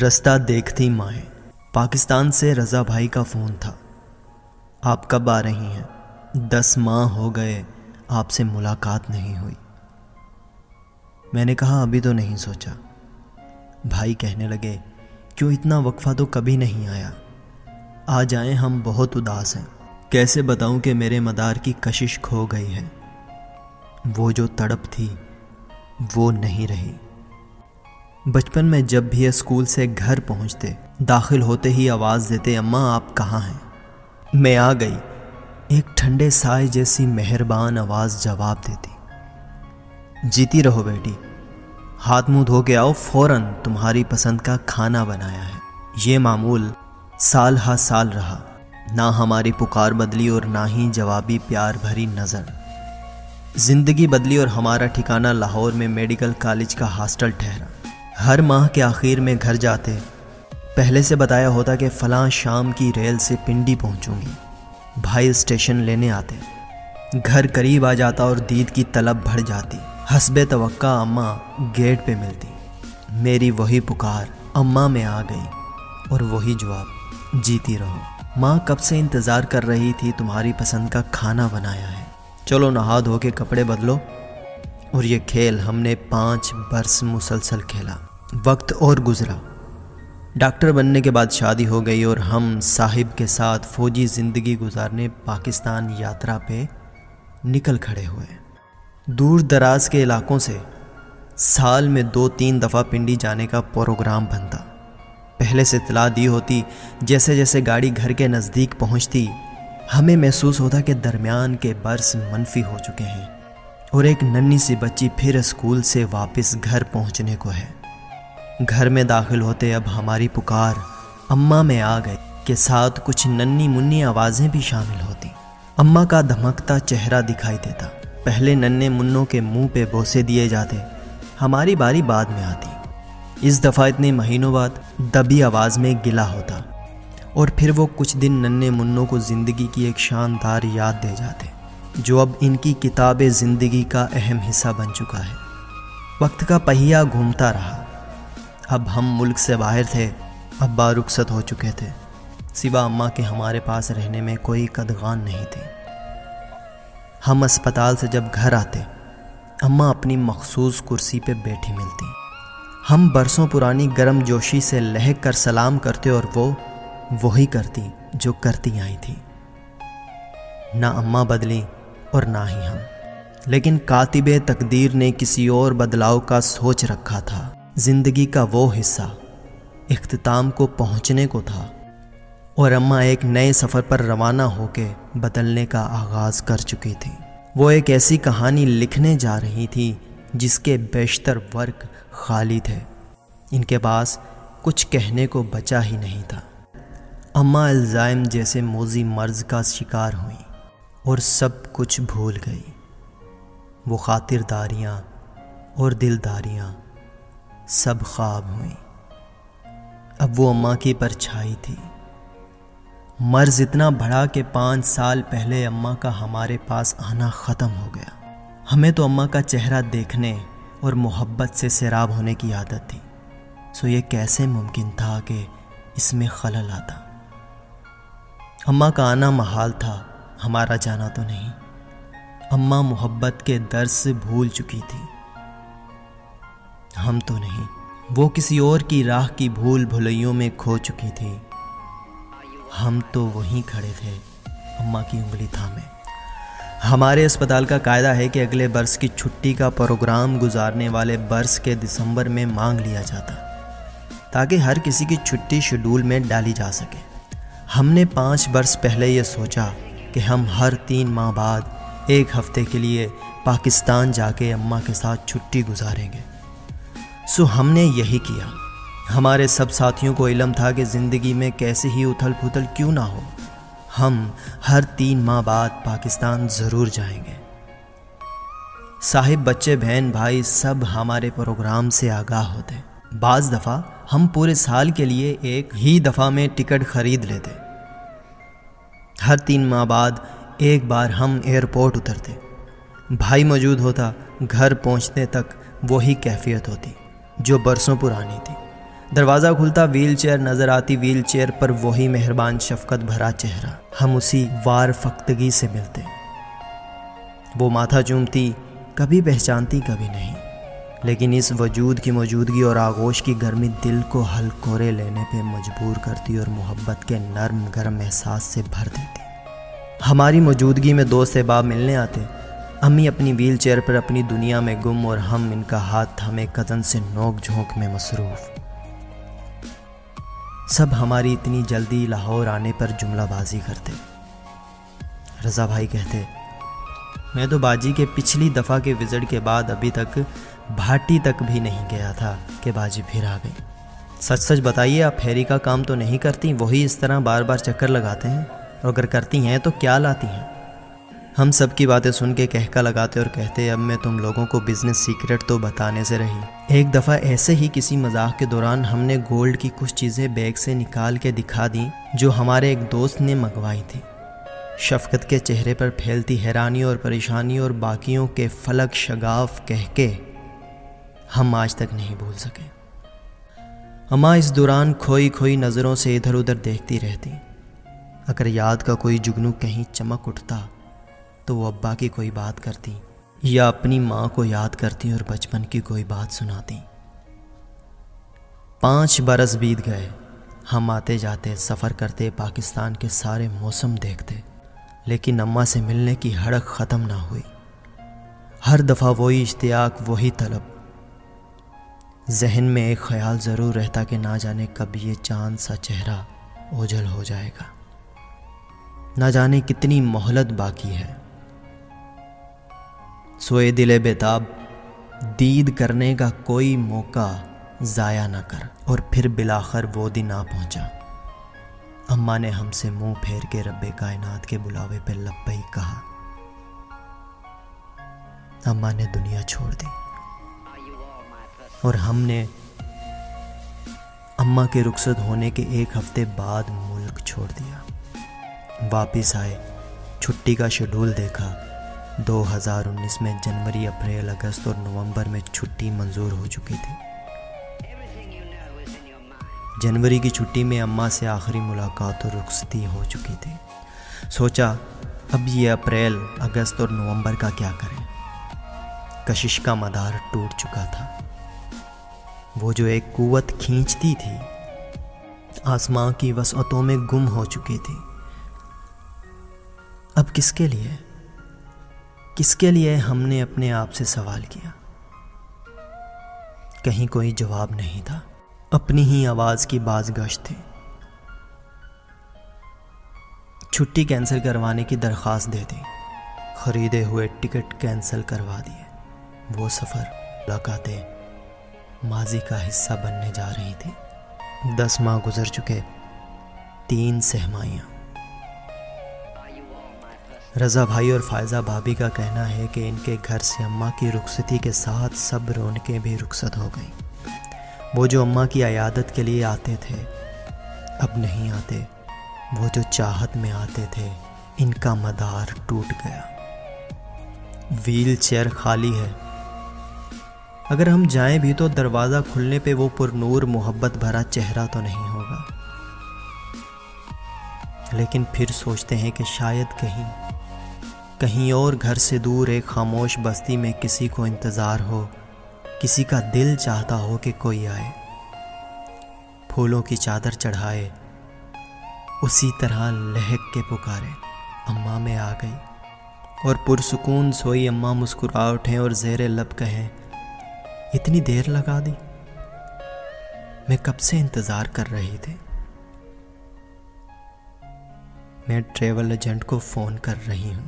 رستہ دیکھتی مائیں، پاکستان سے رضا بھائی کا فون تھا۔ آپ کب آ رہی ہیں؟ 10 ماہ ہو گئے آپ سے ملاقات نہیں ہوئی۔ میں نے کہا ابھی تو نہیں سوچا۔ بھائی کہنے لگے کیوں اتنا وقفہ تو کبھی نہیں آیا، آ جائیں، ہم بہت اداس ہیں۔ کیسے بتاؤں کہ میرے مدار کی کشش کھو گئی ہے، وہ جو تڑپ تھی وہ نہیں رہی۔ بچپن میں جب بھی اسکول سے گھر پہنچتے، داخل ہوتے ہی آواز دیتے اماں آپ کہاں ہیں؟ میں آ گئی، ایک ٹھنڈے سائے جیسی مہربان آواز جواب دیتی، جیتی رہو بیٹی، ہاتھ منہ دھو کے آؤ، فوراً تمہاری پسند کا کھانا بنایا ہے۔ یہ معمول سال ہا سال رہا، نہ ہماری پکار بدلی اور نہ ہی جوابی پیار بھری نظر۔ زندگی بدلی اور ہمارا ٹھکانہ لاہور میں میڈیکل کالج کا ہاسٹل ٹھہرا۔ ہر ماہ کے آخر میں گھر جاتے، پہلے سے بتایا ہوتا کہ فلاں شام کی ریل سے پنڈی پہنچوں گی۔ بھائی اسٹیشن لینے آتے، گھر قریب آ جاتا اور دید کی طلب بڑھ جاتی۔ حسب توقع اماں گیٹ پہ ملتی، میری وہی پکار اماں میں آ گئی اور وہی جواب جیتی رہو۔ ماں کب سے انتظار کر رہی تھی، تمہاری پسند کا کھانا بنایا ہے، چلو نہا دھو کے کپڑے بدلو۔ اور یہ کھیل ہم نے 5 برس مسلسل کھیلا۔ وقت اور گزرا، ڈاکٹر بننے کے بعد شادی ہو گئی اور ہم صاحب کے ساتھ فوجی زندگی گزارنے پاکستان یاترا پہ نکل کھڑے ہوئے۔ دور دراز کے علاقوں سے سال میں 2-3 دفعہ پنڈی جانے کا پروگرام بنتا۔ پہلے سے اطلاع دی ہوتی، جیسے جیسے گاڑی گھر کے نزدیک پہنچتی ہمیں محسوس ہوتا کہ درمیان کے برس منفی ہو چکے ہیں اور ایک ننھی سی بچی پھر اسکول سے واپس گھر پہنچنے کو ہے۔ گھر میں داخل ہوتے اب ہماری پکار اماں میں آ گئی کے ساتھ کچھ ننھی منی آوازیں بھی شامل ہوتی۔ اماں کا دھمکتا چہرہ دکھائی دیتا، پہلے ننھے منوں کے منہ پہ بوسے دیے جاتے، ہماری باری بعد میں آتی۔ اس دفعہ اتنے مہینوں بعد دبی آواز میں گلا ہوتا اور پھر وہ کچھ دن ننھے منوں کو زندگی کی ایک شاندار یاد دے جاتے جو اب ان کی کتاب زندگی کا اہم حصہ بن چکا ہے۔ وقت کا پہیہ گھومتا رہا، اب ہم ملک سے باہر تھے، ابا رخصت ہو چکے تھے، سوا اماں کے ہمارے پاس رہنے میں کوئی قدغان نہیں تھی۔ ہم اسپتال سے جب گھر آتے، اماں اپنی مخصوص کرسی پہ بیٹھی ملتی، ہم برسوں پرانی گرم جوشی سے لہک کر سلام کرتے اور وہ وہی کرتی جو کرتی آئی تھی۔ نہ اماں بدلی اور نہ ہی ہم، لیکن کاتب تقدیر نے کسی اور بدلاؤ کا سوچ رکھا تھا۔ زندگی کا وہ حصہ اختتام کو پہنچنے کو تھا اور اماں ایک نئے سفر پر روانہ ہو کے بدلنے کا آغاز کر چکی تھی۔ وہ ایک ایسی کہانی لکھنے جا رہی تھی جس کے بیشتر ورق خالی تھے، ان کے پاس کچھ کہنے کو بچا ہی نہیں تھا۔ اماں الزائم جیسے موذی مرض کا شکار ہوئیں اور سب کچھ بھول گئی۔ وہ خاطرداریاں اور دلداریاں سب خواب ہوئیں، اب وہ اماں کی پرچھائی تھی۔ مرض اتنا بڑھا کہ 5 سال پہلے اماں کا ہمارے پاس آنا ختم ہو گیا۔ ہمیں تو اماں کا چہرہ دیکھنے اور محبت سے سیراب ہونے کی عادت تھی، سو یہ کیسے ممکن تھا کہ اس میں خلل آتا؟ اماں کا آنا محال تھا، ہمارا جانا تو نہیں۔ اماں محبت کے درس بھول چکی تھی، ہم تو نہیں۔ وہ کسی اور کی راہ کی بھول بھلیوں میں کھو چکی تھی، ہم تو وہیں کھڑے تھے اماں کی انگلی تھامے۔ ہمارے اسپتال کا قاعدہ ہے کہ اگلے برس کی چھٹی کا پروگرام گزارنے والے برس کے دسمبر میں مانگ لیا جاتا تاکہ ہر کسی کی چھٹی شیڈول میں ڈالی جا سکے۔ ہم نے 5 برس پہلے یہ سوچا کہ ہم ہر 3 ماہ بعد 1 ہفتے کے لیے پاکستان جا کے اماں کے ساتھ چھٹی گزاریں گے، سو ہم نے یہی کیا۔ ہمارے سب ساتھیوں کو علم تھا کہ زندگی میں کیسے ہی اتھل پھتل کیوں نہ ہو، ہم ہر 3 ماہ بعد پاکستان ضرور جائیں گے۔ صاحب، بچے، بہن، بھائی سب ہمارے پروگرام سے آگاہ ہوتے۔ بعض دفعہ ہم پورے سال کے لیے ایک ہی دفعہ میں ٹکٹ خرید لیتے۔ ہر 3 ماہ بعد ایک بار ہم ایئرپورٹ اترتے، بھائی موجود ہوتا، گھر پہنچنے تک وہی کیفیت ہوتی جو برسوں پرانی تھی۔ دروازہ کھلتا، ویل چیئر نظر آتی، ویل چیئر پر وہی مہربان شفقت بھرا چہرہ۔ ہم اسی وار فختگی سے ملتے، وہ ماتھا چومتی، کبھی پہچانتی کبھی نہیں، لیکن اس وجود کی موجودگی اور آغوش کی گرمی دل کو ہلکورے لینے پہ مجبور کرتی اور محبت کے نرم گرم احساس سے بھر دیتی۔ ہماری موجودگی میں دوست احباب ملنے آتے، امی اپنی ویل چیئر پر اپنی دنیا میں گم اور ہم ان کا ہاتھ تھامے کزن سے نوک جھونک میں مصروف۔ سب ہماری اتنی جلدی لاہور آنے پر جملہ بازی کرتے۔ رضا بھائی کہتے، میں تو باجی کے پچھلی دفعہ کے وزٹ کے بعد ابھی تک بھاٹی تک بھی نہیں گیا تھا کہ باجی پھر آ گئی۔ سچ سچ بتائیے، آپ پھیری کا کام تو نہیں کرتی؟ وہی اس طرح بار بار چکر لگاتے ہیں؟ اور اگر کرتی ہیں تو کیا لاتی ہیں؟ ہم سب کی باتیں سن کے کہکا لگاتے اور کہتے، اب میں تم لوگوں کو بزنس سیکرٹ تو بتانے سے رہی۔ ایک دفعہ ایسے ہی کسی مذاق کے دوران ہم نے گولڈ کی کچھ چیزیں بیگ سے نکال کے دکھا دیں جو ہمارے ایک دوست نے منگوائی تھی۔ شفقت کے چہرے پر پھیلتی حیرانی اور پریشانی اور باقیوں کے فلک شگاف کہہ کے ہم آج تک نہیں بھول سکے۔ اماں اس دوران کھوئی کھوئی نظروں سے ادھر ادھر دیکھتی رہتی۔ اگر یاد کا کوئی جگنو کہیں چمک اٹھتا تو وہ ابا کی کوئی بات کرتی یا اپنی ماں کو یاد کرتی اور بچپن کی کوئی بات سناتی۔ 5 برس بیت گئے، ہم آتے جاتے، سفر کرتے، پاکستان کے سارے موسم دیکھتے، لیکن اماں سے ملنے کی ہڑک ختم نہ ہوئی۔ ہر دفعہ وہی اشتیاق، وہی طلب۔ ذہن میں ایک خیال ضرور رہتا کہ نہ جانے کب یہ چاند سا چہرہ اوجھل ہو جائے گا، نہ جانے کتنی مہلت باقی ہے۔ سوئے دل بیتاب، دید کرنے کا کوئی موقع ضائع نہ کر۔ اور پھر بالآخر وہ دن آ پہنچا۔ اماں نے ہم سے منہ پھیر کے رب کائنات کے بلاوے پہ لبیک کہا۔ اماں نے دنیا چھوڑ دی اور ہم نے اماں کے رخصت ہونے کے 1 ہفتے بعد ملک چھوڑ دیا۔ واپس آئے، چھٹی کا شیڈول دیکھا۔ 2019 میں جنوری، اپریل، اگست اور نومبر میں چھٹی منظور ہو چکی تھی۔ جنوری کی چھٹی میں اماں سے آخری ملاقات اور رخصتی ہو چکی تھی۔ سوچا اب یہ اپریل، اگست اور نومبر کا کیا کریں؟ کشش کا مدار ٹوٹ چکا تھا۔ وہ جو ایک قوت کھینچتی تھی آسمان کی وسعتوں میں گم ہو چکی تھی۔ اب کس کے لیے؟ کس کے لیے؟ ہم نے اپنے آپ سے سوال کیا۔ کہیں کوئی جواب نہیں تھا، اپنی ہی آواز کی بازگشت تھی۔ چھٹی کینسل کروانے کی درخواست دے دی، خریدے ہوئے ٹکٹ کینسل کروا دیے۔ وہ سفر، ملاقاتیں ماضی کا حصہ بننے جا رہی تھی۔ 10 ماہ گزر چکے، 3 سہمائیاں۔ رضا بھائی اور فائزہ بھابھی کا کہنا ہے کہ ان کے گھر سے اماں کی رخصتی کے ساتھ سب رونقیں بھی رخصت ہو گئیں۔ وہ جو اماں کی عیادت کے لیے آتے تھے اب نہیں آتے، وہ جو چاہت میں آتے تھے ان کا مدار ٹوٹ گیا۔ ویل چیئر خالی ہے۔ اگر ہم جائیں بھی تو دروازہ کھلنے پہ وہ پر نور محبت بھرا چہرہ تو نہیں ہوگا، لیکن پھر سوچتے ہیں کہ شاید کہیں اور گھر سے دور ایک خاموش بستی میں کسی کو انتظار ہو، کسی کا دل چاہتا ہو کہ کوئی آئے، پھولوں کی چادر چڑھائے، اسی طرح لہک کے پکارے، اماں میں آ گئی، اور پرسکون سوئی اماں مسکرا اٹھیں اور زیر لب کہیں، اتنی دیر لگا دی، میں کب سے انتظار کر رہی تھی۔ میں ٹریول ایجنٹ کو فون کر رہی ہوں۔